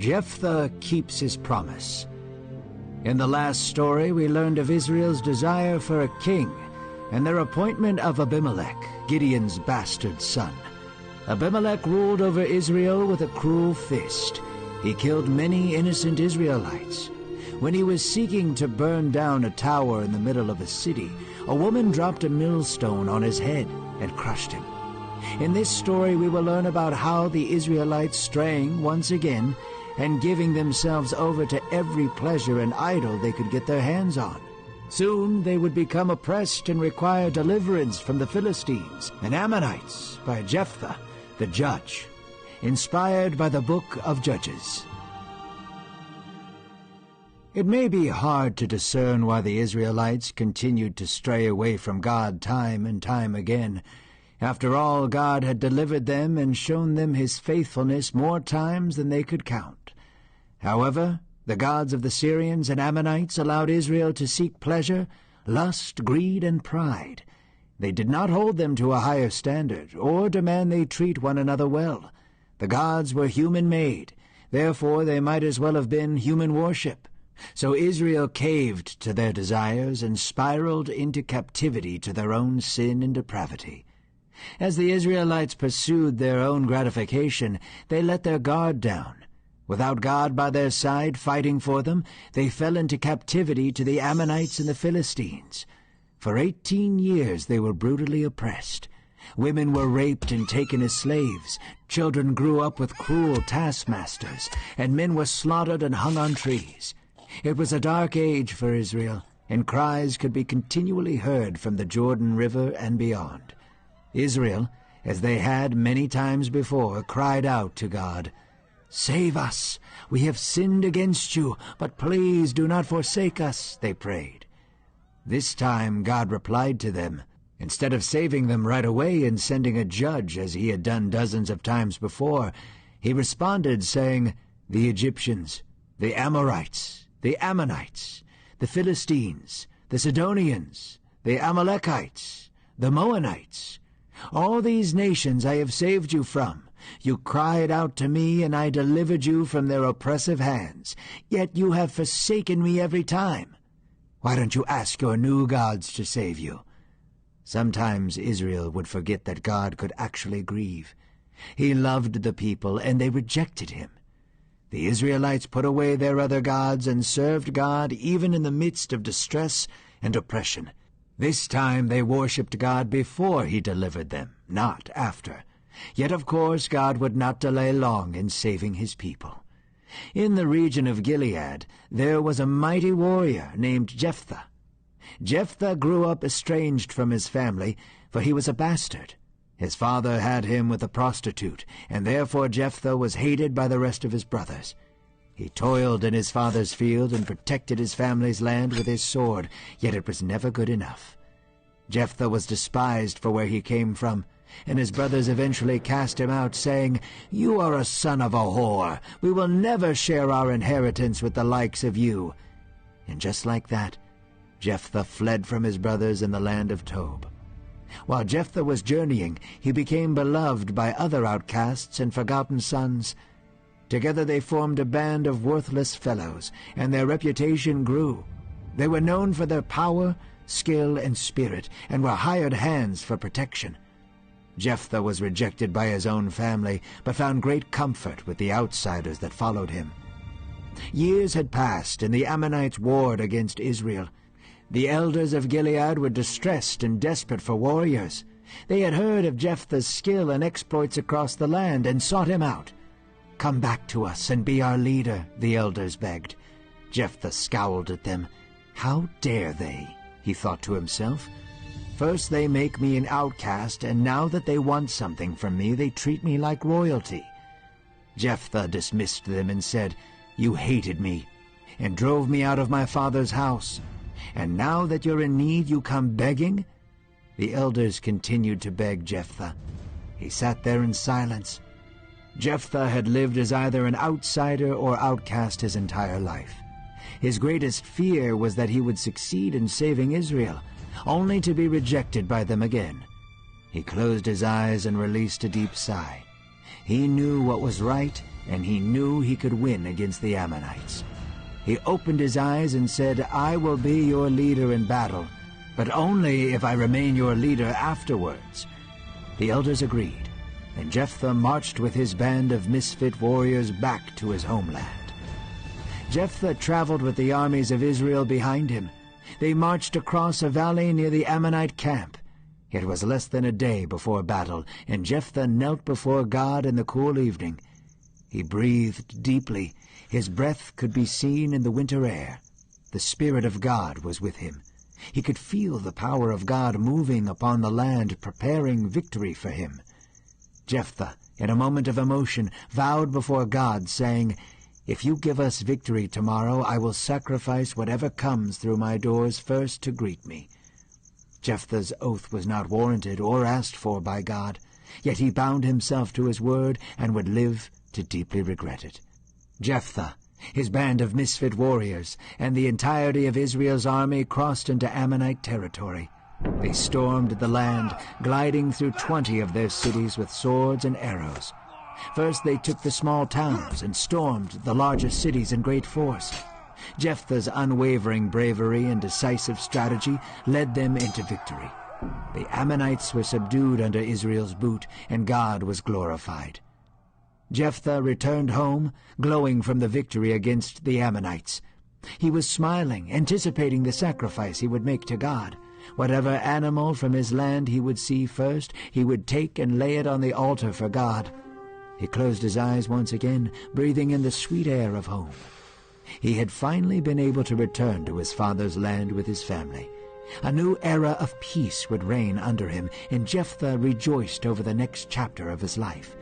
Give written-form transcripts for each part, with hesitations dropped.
Jephthah keeps his promise. In the last story, we learned of Israel's desire for a king and their appointment of Abimelech, Gideon's bastard son. Abimelech ruled over Israel with a cruel fist. He killed many innocent Israelites. When he was seeking to burn down a tower in the middle of a city, a woman dropped a millstone on his head and crushed him. In this story, we will learn about how the Israelites straying once again and giving themselves over to every pleasure and idol they could get their hands on. Soon they would become oppressed and require deliverance from the Philistines and Ammonites by Jephthah, the judge, inspired by the book of Judges. It may be hard to discern why the Israelites continued to stray away from God time and time again. After all, God had delivered them and shown them his faithfulness more times than they could count. However, the gods of the Syrians and Ammonites allowed Israel to seek pleasure, lust, greed, and pride. They did not hold them to a higher standard, or demand they treat one another well. The gods were human-made, therefore they might as well have been human worship. So Israel caved to their desires and spiraled into captivity to their own sin and depravity. As the Israelites pursued their own gratification, they let their guard down. Without God by their side fighting for them, they fell into captivity to the Ammonites and the Philistines. For 18 years they were brutally oppressed. Women were raped and taken as slaves. Children grew up with cruel taskmasters, and men were slaughtered and hung on trees. It was a dark age for Israel, and cries could be continually heard from the Jordan River and beyond. Israel, as they had many times before, cried out to God, "Save us! We have sinned against you, but please do not forsake us," they prayed. This time God replied to them. Instead of saving them right away and sending a judge as he had done dozens of times before, he responded saying, "The Egyptians, the Amorites, the Ammonites, the Philistines, the Sidonians, the Amalekites, the Moabites, all these nations I have saved you from. You cried out to me, and I delivered you from their oppressive hands. Yet you have forsaken me every time. Why don't you ask your new gods to save you?" Sometimes Israel would forget that God could actually grieve. He loved the people, and they rejected him. The Israelites put away their other gods and served God even in the midst of distress and oppression. This time they worshipped God before he delivered them, not after. Yet of course God would not delay long in saving his people. In the region of Gilead there was a mighty warrior named Jephthah. Jephthah grew up estranged from his family, for he was a bastard. His father had him with a prostitute, and therefore Jephthah was hated by the rest of his brothers. He toiled in his father's field and protected his family's land with his sword, yet it was never good enough. Jephthah was despised for where he came from, and his brothers eventually cast him out, saying, "You are a son of a whore. We will never share our inheritance with the likes of you." And just like that, Jephthah fled from his brothers in the land of Tob. While Jephthah was journeying, he became beloved by other outcasts and forgotten sons. Together they formed a band of worthless fellows, and their reputation grew. They were known for their power, skill, and spirit, and were hired hands for protection. Jephthah was rejected by his own family, but found great comfort with the outsiders that followed him. Years had passed, and the Ammonites warred against Israel. The elders of Gilead were distressed and desperate for warriors. They had heard of Jephthah's skill and exploits across the land and sought him out. "Come back to us and be our leader," the elders begged. Jephthah scowled at them. "How dare they?" he thought to himself. "First they make me an outcast, and now that they want something from me, they treat me like royalty." Jephthah dismissed them and said, "You hated me and drove me out of my father's house. And now that you're in need, you come begging?" The elders continued to beg Jephthah. He sat there in silence. Jephthah had lived as either an outsider or outcast his entire life. His greatest fear was that he would succeed in saving Israel, only to be rejected by them again. He closed his eyes and released a deep sigh. He knew what was right, and he knew he could win against the Ammonites. He opened his eyes and said, "I will be your leader in battle, but only if I remain your leader afterwards." The elders agreed, and Jephthah marched with his band of misfit warriors back to his homeland. Jephthah traveled with the armies of Israel behind him. They marched across a valley near the Ammonite camp. It was less than a day before battle, and Jephthah knelt before God in the cool evening. He breathed deeply. His breath could be seen in the winter air. The Spirit of God was with him. He could feel the power of God moving upon the land, preparing victory for him. Jephthah, in a moment of emotion, vowed before God, saying, "If you give us victory tomorrow, I will sacrifice whatever comes through my doors first to greet me." Jephthah's oath was not warranted or asked for by God, yet he bound himself to his word and would live to deeply regret it. Jephthah, his band of misfit warriors, and the entirety of Israel's army crossed into Ammonite territory. They stormed the land, gliding through 20 of their cities with swords and arrows. First they took the small towns and stormed the larger cities in great force. Jephthah's unwavering bravery and decisive strategy led them into victory. The Ammonites were subdued under Israel's boot, and God was glorified. Jephthah returned home, glowing from the victory against the Ammonites. He was smiling, anticipating the sacrifice he would make to God. Whatever animal from his land he would see first, he would take and lay it on the altar for God. He closed his eyes once again, breathing in the sweet air of home. He had finally been able to return to his father's land with his family. A new era of peace would reign under him, and Jephthah rejoiced over the next chapter of his life.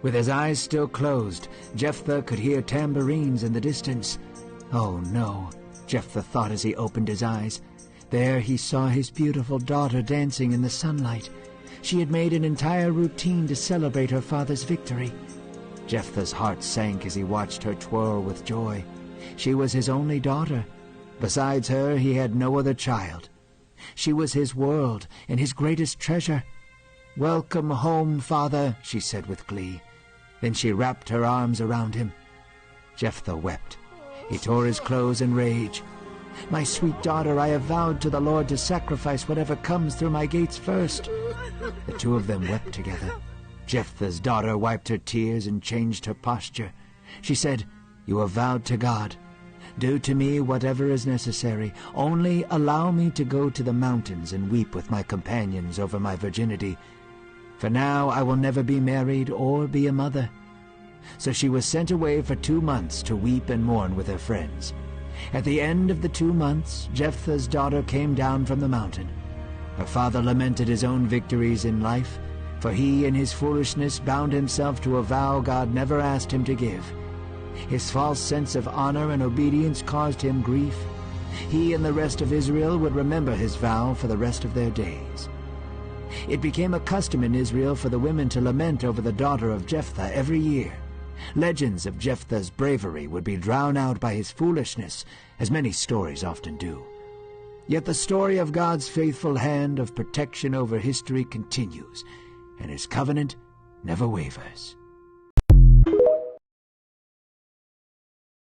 With his eyes still closed, Jephthah could hear tambourines in the distance. "Oh no," Jephthah thought as he opened his eyes. There he saw his beautiful daughter dancing in the sunlight. She had made an entire routine to celebrate her father's victory. Jephthah's heart sank as he watched her twirl with joy. She was his only daughter. Besides her, he had no other child. She was his world and his greatest treasure. "Welcome home, father," she said with glee. Then she wrapped her arms around him. Jephthah wept. He tore his clothes in rage. "My sweet daughter, I have vowed to the Lord to sacrifice whatever comes through my gates first." The two of them wept together. Jephthah's daughter wiped her tears and changed her posture. She said, "You have vowed to God. Do to me whatever is necessary. Only allow me to go to the mountains and weep with my companions over my virginity. For now I will never be married or be a mother." So she was sent away for 2 months to weep and mourn with her friends. At the end of the 2 months, Jephthah's daughter came down from the mountain. Her father lamented his own victories in life, for he in his foolishness bound himself to a vow God never asked him to give. His false sense of honor and obedience caused him grief. He and the rest of Israel would remember his vow for the rest of their days. It became a custom in Israel for the women to lament over the daughter of Jephthah every year. Legends of Jephthah's bravery would be drowned out by his foolishness, as many stories often do. Yet the story of God's faithful hand of protection over history continues, and his covenant never wavers.